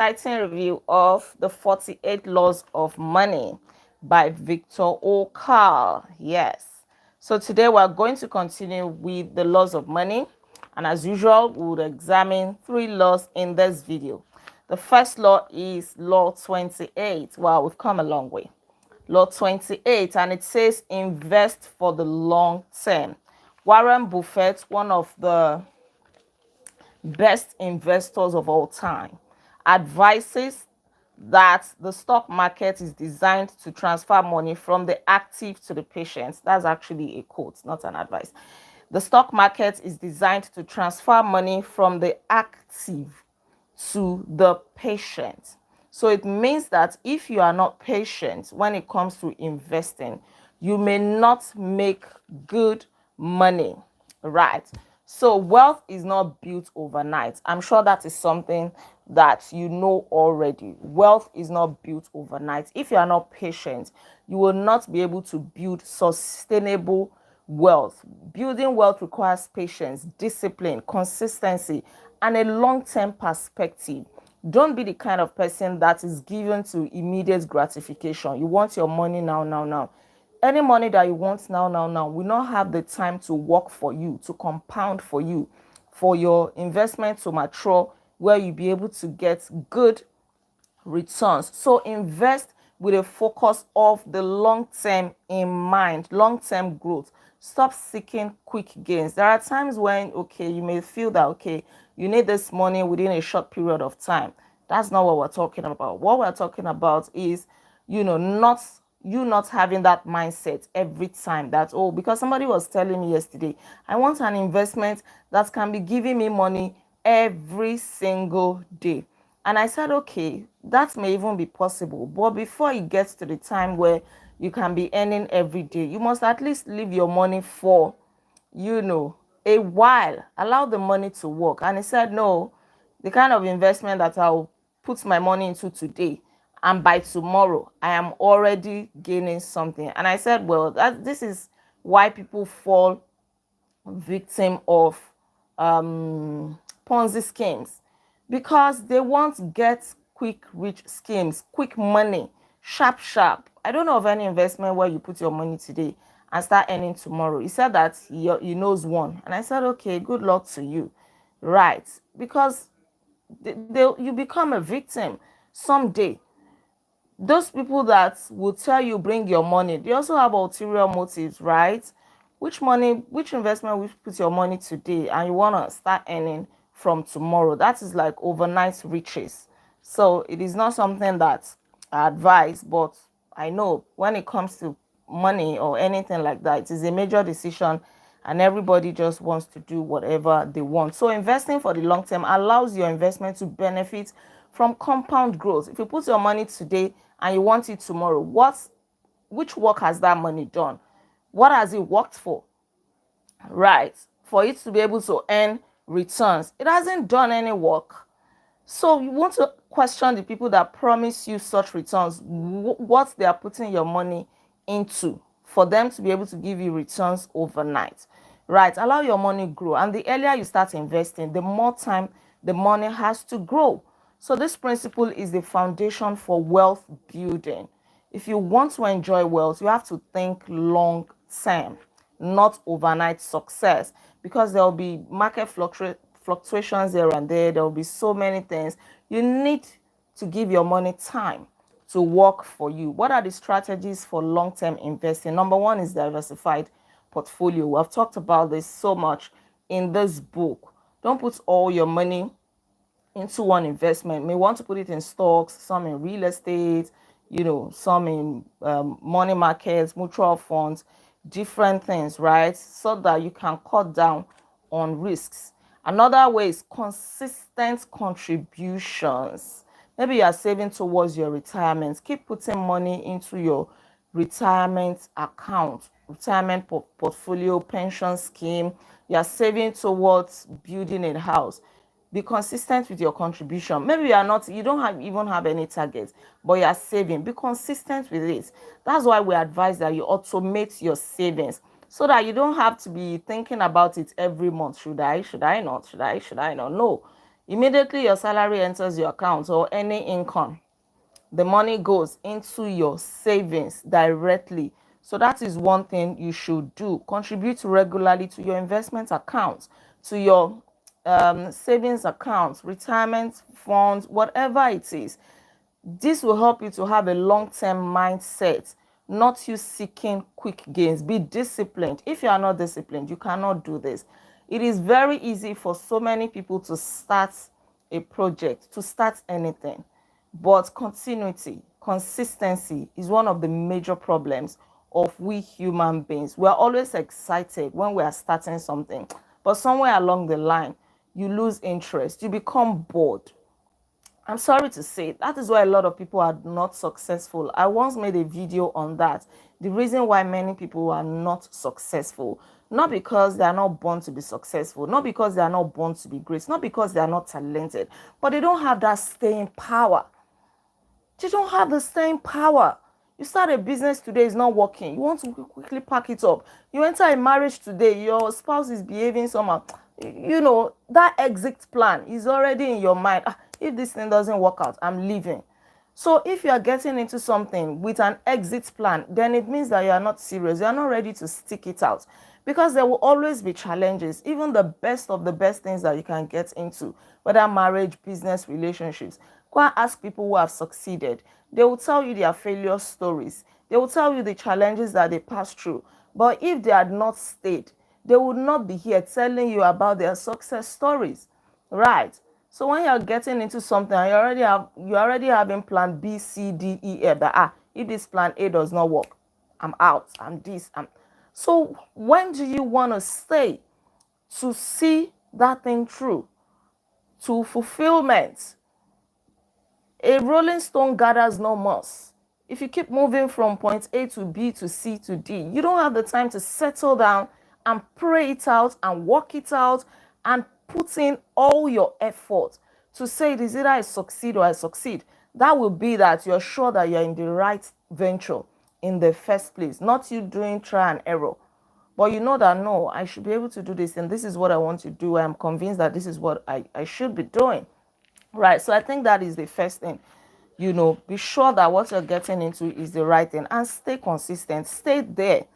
exciting review of the 48 Laws of Money by Victor Okal. Yes. So today we're going to continue with the laws of money. And as usual, we will examine 3 laws in this video. The first law is Law 28. Wow, we've come a long way. Law 28, and it says invest for the long term. Warren Buffett, one of the best investors of all time, advises that the stock market is designed to transfer money from the active to the patient. That's actually a quote, not an advice. The stock market is designed to transfer money from the active to the patient. So it means that if you are not patient when it comes to investing, you may not make good money, right? So wealth is not built overnight. I'm sure that is something that you know already. Wealth is not built overnight. If you are not patient, you will not be able to build sustainable wealth. Building wealth requires patience, discipline, consistency, and a long-term perspective. Don't be the kind of person that is given to immediate gratification. You want your money now, now, now. Any money that you want now, now, now will not have the time to work for you, to compound for you, for your investment to mature, where you'll be able to get good returns. So invest with a focus of the long term in mind, long term growth. Stop seeking quick gains. There are times when, okay, you may feel that, okay, you need this money within a short period of time. That's not what we're talking about. What we're talking about is, not having that mindset every time that, oh, because somebody was telling me yesterday, I want an investment that can be giving me money every single day. And I said, okay, that may even be possible. But before it gets to the time where you can be earning every day, you must at least leave your money for, a while. Allow the money to work. And he said, no, the kind of investment that I'll put my money into today, and by tomorrow, I am already gaining something. And I said, well, this is why people fall victim of Ponzi schemes, because they want get quick rich schemes, quick money, sharp, sharp. I don't know of any investment where you put your money today and start earning tomorrow. He said that he knows one. And I said, okay, good luck to you. Right. Because you become a victim someday. Those people that will tell you bring your money, they also have ulterior motives, right? Which investment will put your money today and you want to start earning from tomorrow? That is like overnight riches. So it is not something that I advise, but I know when it comes to money or anything like that, it is a major decision and everybody just wants to do whatever they want. So investing for the long term allows your investment to benefit from compound growth. If you put your money today and you want it tomorrow, which work has that money done? What has it worked for? Right. For it to be able to earn returns, it hasn't done any work. So you want to question the people that promise you such returns, what they are putting your money into for them to be able to give you returns overnight. Right. Allow your money grow. And the earlier you start investing, the more time the money has to grow. So this principle is the foundation for wealth building. If you want to enjoy wealth, you have to think long term, not overnight success, because there will be market fluctuations here and there. There will be so many things. You need to give your money time to work for you. What are the strategies for long-term investing? Number one is diversified portfolio. We have talked about this so much in this book. Don't put all your money into one investment. You may want to put it in stocks, some in real estate, some in money markets, mutual funds, different things, right? So that you can cut down on risks. Another way is consistent contributions. Maybe you are saving towards your retirement. Keep putting money into your retirement account, retirement portfolio, pension scheme. You are saving towards building a house. Be consistent with your contribution. Maybe you don't even have any targets, but you are saving. Be consistent with it. That's why we advise that you automate your savings so that you don't have to be thinking about it every month. Should I not? No. Immediately your salary enters your account or any income, the money goes into your savings directly. So that is one thing you should do. Contribute regularly to your investment accounts, to your savings accounts, retirement funds, whatever it is. This will help you to have a long-term mindset, not you seeking quick gains. Be disciplined. If you are not disciplined, you cannot do this. It is very easy for so many people to start a project, to start anything. But continuity, consistency is one of the major problems of we human beings. We are always excited when we are starting something, but somewhere along the line, you lose interest, you become bored. I'm sorry to say, that is why a lot of people are not successful. I once made a video on that. The reason why many people are not successful, not because they are not born to be successful, not because they are not born to be great, not because they are not talented, but they don't have that staying power. They don't have the staying power. You start a business today, it's not working. You want to quickly pack it up. You enter a marriage today, your spouse is behaving somehow. You know, that exit plan is already in your mind. If this thing doesn't work out, I'm leaving. So if you are getting into something with an exit plan, then it means that you are not serious. You are not ready to stick it out, because there will always be challenges. Even the best of the best things that you can get into, whether marriage, business, relationships, go and ask people who have succeeded. They will tell you their failure stories. They will tell you the challenges that they passed through. But if they had not stayed, they would not be here telling you about their success stories, right? So when you're getting into something and you already having plan B, C, D, E, F, that if this plan A does not work, I'm out. I'm this. So when do you want to stay to see that thing through to fulfillment? A rolling stone gathers no moss. If you keep moving from point A to B to C to D, you don't have the time to settle down and pray it out and work it out and put in all your effort to say it is either I succeed or I succeed. That will be that you're sure that you're in the right venture in the first place, not you doing try and error. But you know that, no, I should be able to do this and this is what I want to do. I'm convinced that this is what I should be doing. Right. So I think that is the first thing. Be sure that what you're getting into is the right thing and stay consistent. Stay there.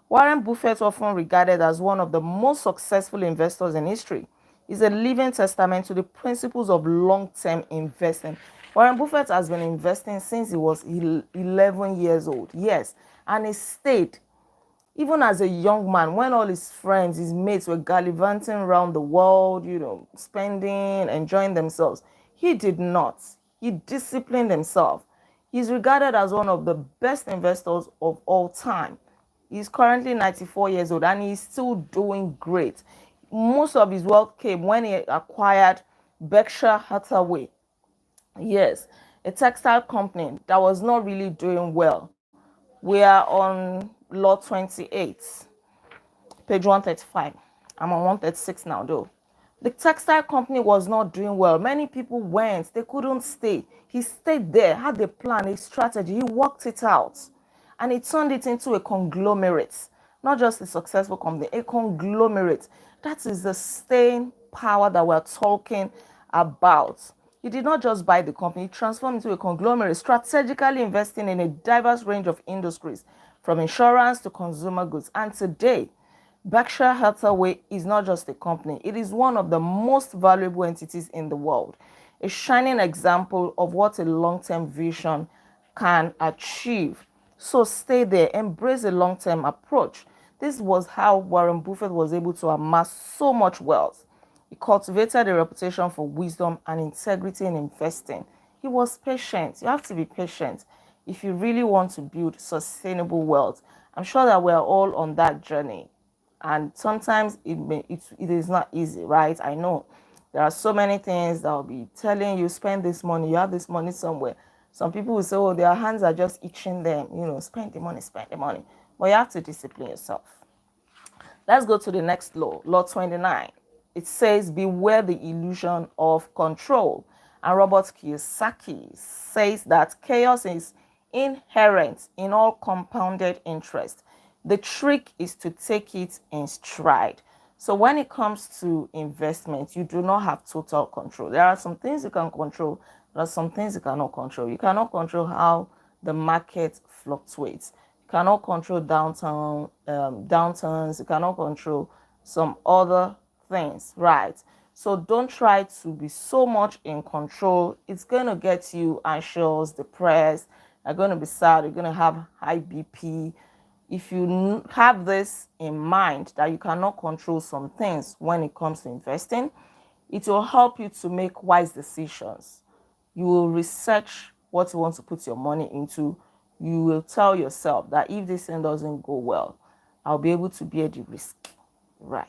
Warren Buffett, often regarded as one of the most successful investors in history, is a living testament to the principles of long-term investing. Warren Buffett has been investing since he was 11 years old. Yes. And he stayed. Even as a young man, when all his friends, his mates were gallivanting around the world, spending, enjoying themselves, he did not. He disciplined himself. He's regarded as one of the best investors of all time. He's currently 94 years old and he's still doing great. Most of his wealth came when he acquired Berkshire Hathaway. Yes, a textile company that was not really doing well. We are on Law 28, page 135. I'm on 136 now, though. The textile company was not doing well. Many people went. They couldn't stay. He stayed there, had a plan, a strategy. He worked it out. And he turned it into a conglomerate. Not just a successful company, a conglomerate. That is the staying power that we're talking about. He did not just buy the company, he transformed into a conglomerate, strategically investing in a diverse range of industries, from insurance to consumer goods. And today, Berkshire Hathaway is not just a company, it is one of the most valuable entities in the world, a shining example of what a long-term vision can achieve. So stay there, embrace a long-term approach. This was how Warren Buffett was able to amass so much wealth. He cultivated a reputation for wisdom and integrity in investing. He was patient. You have to be patient if you really want to build sustainable wealth. I'm sure that we're all on that journey. And sometimes it is not easy, right? I know there are so many things that will be telling you, spend this money, you have this money somewhere. Some people will say, oh, their hands are just itching them, spend the money, spend the money. But you have to discipline yourself. Let's go to the next law, Law 29. It says, beware the illusion of control. And Robert Kiyosaki says that chaos is inherent in all compounded interest. The trick is to take it in stride. So when it comes to investment, you do not have total control. There are some things you can control, there are some things you cannot control. You cannot control how the market fluctuates. You cannot control downturns. You cannot control some other things, right? So don't try to be so much in control. It's going to get you anxious, depressed. You're going to be sad. You're going to have high BP. If you have this in mind that you cannot control some things when it comes to investing, it will help you to make wise decisions. You will research what you want to put your money into. You will tell yourself that if this thing doesn't go well, I'll be able to bear the risk, right?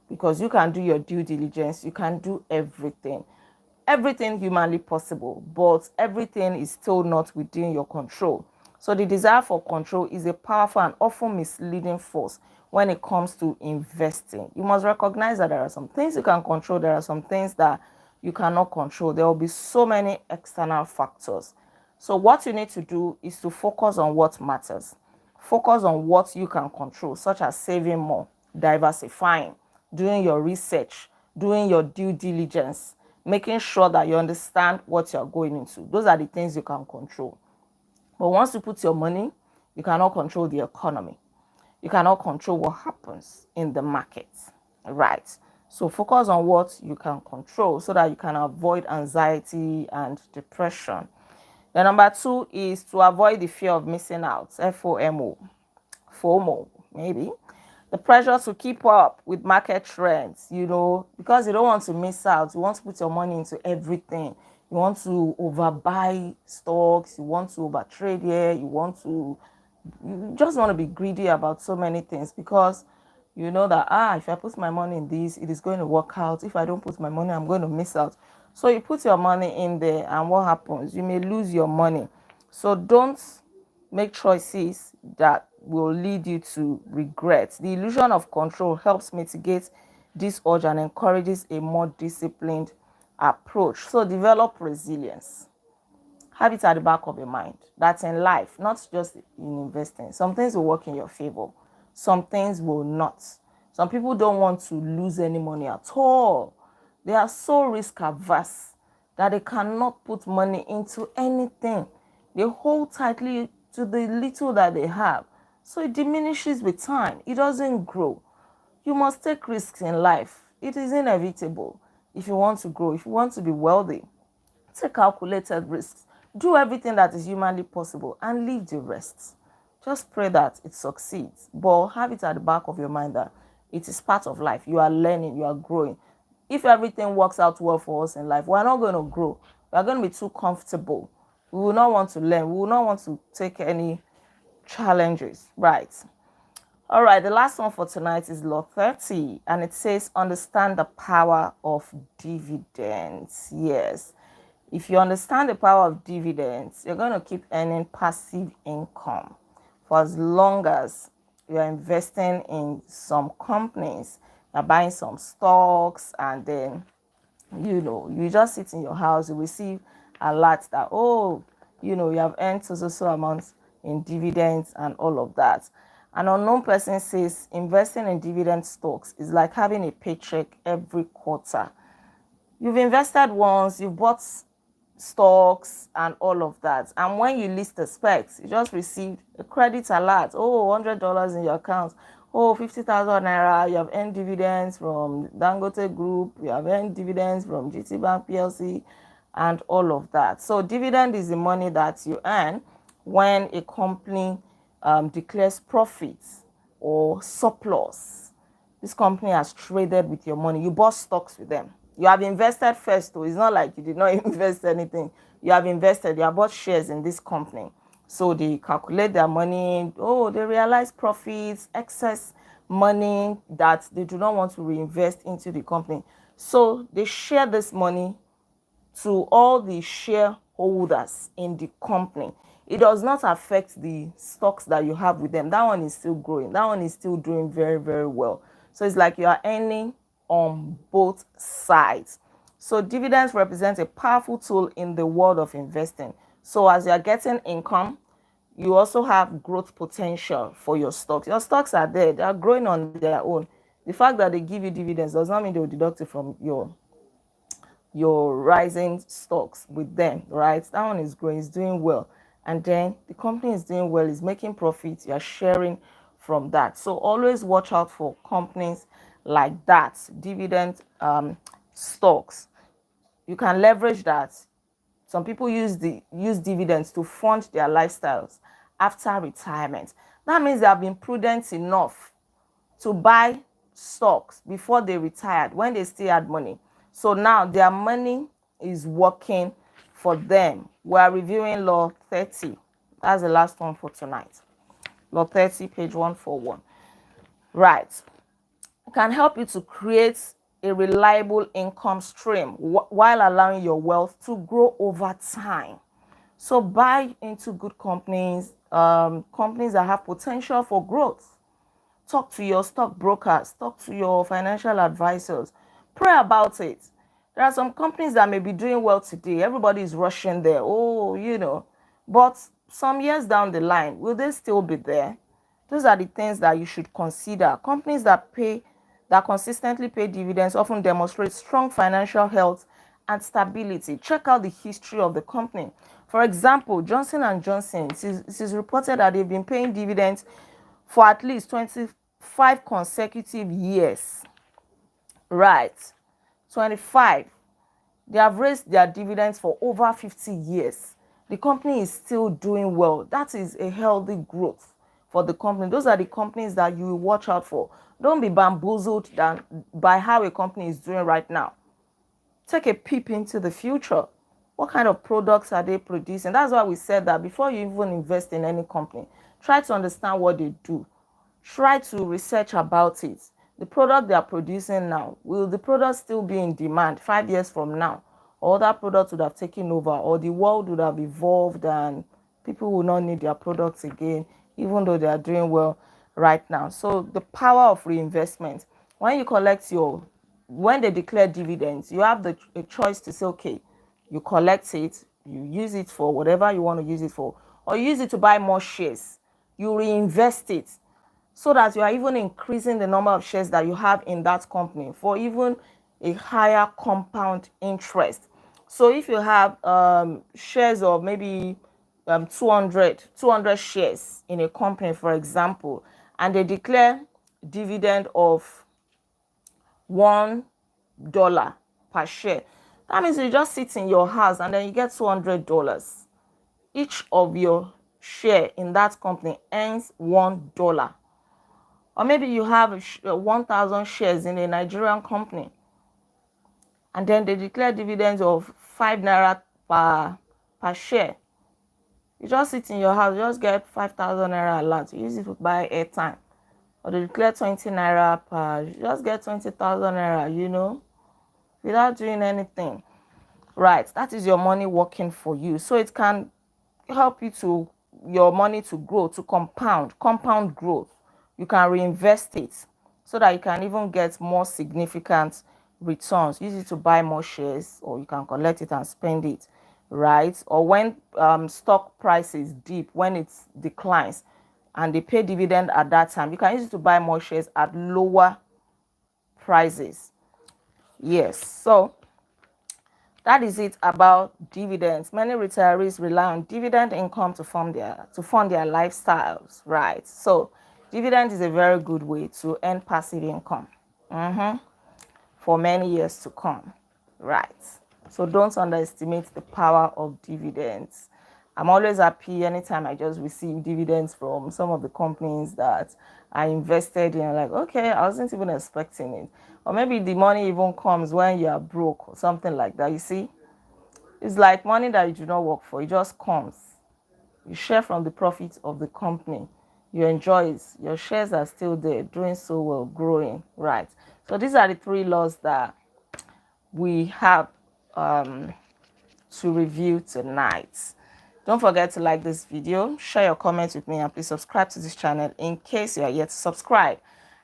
Because you can do your due diligence, you can do everything humanly possible, but everything is still not within your control. So the desire for control is a powerful and often misleading force when it comes to investing. You must recognize that there are some things you can control, there are some things that you cannot control. There will be so many external factors. So what you need to do is to focus on what matters. Focus on what you can control, such as saving more, diversifying, doing your research, doing your due diligence, making sure that you understand what you're going into. Those are the things you can control. But once you put your money, you cannot control the economy. You cannot control what happens in the market, right? So focus on what you can control so that you can avoid anxiety and depression. The number two is to avoid the fear of missing out, FOMO, FOMO, maybe. The pressure to keep up with market trends, because you don't want to miss out. You want to put your money into everything. You want to overbuy stocks. You want to overtrade here. You just want to be greedy about so many things because you know that, if I put my money in this, it is going to work out. If I don't put my money, I'm going to miss out. So you put your money in there, and what happens? You may lose your money. So don't make choices that will lead you to regret. The illusion of control helps mitigate this urge and encourages a more disciplined approach. So develop resilience. Have it at the back of your mind. That's in life, not just in investing. Some things will work in your favor, some things will not. Some people don't want to lose any money at all. They are so risk averse that they cannot put money into anything. They hold tightly to the little that they have. So it diminishes with time. It doesn't grow. You must take risks in life. It is inevitable. If you want to grow, if you want to be wealthy, take calculated risks. Do everything that is humanly possible and leave the rest. Just pray that it succeeds. But have it at the back of your mind that it is part of life. You are learning, you are growing. If everything works out well for us in life, we're not going to grow. We're going to be too comfortable. We will not want to learn. We will not want to take any challenges. Right. All right. The last one for tonight is Law 30. And it says, understand the power of dividends. Yes. If you understand the power of dividends, you're going to keep earning passive income for as long as you're investing in some companies. You're buying some stocks, and then you just sit in your house, you receive alerts that, you have earned so amounts in dividends and all of that. An unknown person says investing in dividend stocks is like having a paycheck every quarter. You've invested once, you've bought stocks and all of that, and when you least expect, you just received a credit alert. $100 in your account. 50,000 naira. You have earned dividends from Dangote Group. You have earned dividends from GT Bank PLC and all of that. So dividend is the money that you earn when a company declares profits or surplus. This company has traded with your money. You bought stocks with them. You have invested first, though. It's not like you did not invest anything. You have invested. You have bought shares in this company. So they calculate their money. They realize profits, excess money that they do not want to reinvest into the company. So they share this money to all the shareholders in the company. It does not affect the stocks that you have with them. That one is still growing. That one is still doing very, very well. So it's like you are earning on both sides. So dividends represent a powerful tool in the world of investing. So as you are getting income, you also have growth potential for your stocks. Your stocks are there. They are growing on their own. The fact that they give you dividends does not mean they will deduct it from your rising stocks with them, right? That one is growing, is doing well. And then the company is doing well, is making profits, you're sharing from that. So always watch out for companies like that, dividend stocks. You can leverage that. Some people use dividends to fund their lifestyles after retirement. That means they have been prudent enough to buy stocks before they retired when they still had money. So now their money is working for them. We are reviewing Law 30. That's the last one for tonight. Law 30, page 141. Right. It can help you to create a reliable income stream while allowing your wealth to grow over time. So buy into good companies, companies that have potential for growth. Talk to your stockbrokers, talk to your financial advisors, pray about it. There are some companies that may be doing well today. Everybody is rushing there. But some years down the line, will they still be there? Those are the things that you should consider. Companies that consistently pay dividends often demonstrate strong financial health and stability. Check out the history of the company. For example, Johnson and Johnson, it is reported that they've been paying dividends for at least 25 consecutive years. Right. 25. They have raised their dividends for over 50 years. The company is still doing well. That is a healthy growth for the company. Those are the companies that you will watch out for. Don't be bamboozled by how a company is doing right now. Take a peep into the future. What kind of products are they producing? That's why we said that before you even invest in any company, try to understand what they do. Try to research about it. The product they are producing now, will the product still be in demand 5 years from now? Or that product would have taken over, or the world would have evolved and people will not need their products again, even though they are doing well right now. So the power of reinvestment. When they declare dividends, you have a choice to say, okay, you collect it, you use it for whatever you want to use it for, or you use it to buy more shares. You reinvest it so that you are even increasing the number of shares that you have in that company for even a higher compound interest. So if you have shares of maybe 200 shares in a company, for example, and they declare dividend of $1 per share, that means you just sit in your house and then you get $200. Each of your share in that company earns $1. Or maybe you have 1,000 shares in a Nigerian company, and then they declare dividends of 5 naira per share. You just sit in your house, you just get 5,000 naira allowance. You use it to buy airtime. Or they declare 20 naira you just get 20,000 naira, without doing anything. Right, that is your money working for you. So it can help your money to grow, to compound growth. You can reinvest it so that you can even get more significant returns. Use it to buy more shares, or you can collect it and spend it, right? Or when stock prices dip, when it declines and they pay dividend at that time, you can use it to buy more shares at lower prices. Yes, so that is it about dividends. Many retirees rely on dividend income to fund their lifestyles, right? So dividend is a very good way to earn passive income for many years to come, right? So don't underestimate the power of dividends. I'm always happy anytime I just receive dividends from some of the companies that I invested in. Like, okay, I wasn't even expecting it. Or maybe the money even comes when you are broke or something like that. You see, it's like money that you do not work for. It just comes. You share from the profits of the company. You enjoy it. Your shares are still there, doing so well, growing, right? So these are the 3 laws that we have to review tonight. Don't forget to like this video, share your comments with me, and please subscribe to this channel in case you are yet to subscribe.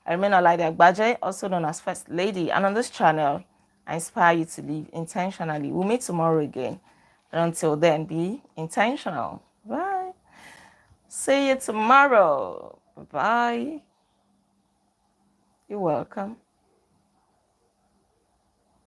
I remain Olaide Agbaje, also known as First Lady, and on this channel, I inspire you to live intentionally. We'll meet tomorrow again. And until then, be intentional. Bye. See you tomorrow. Bye. You're welcome.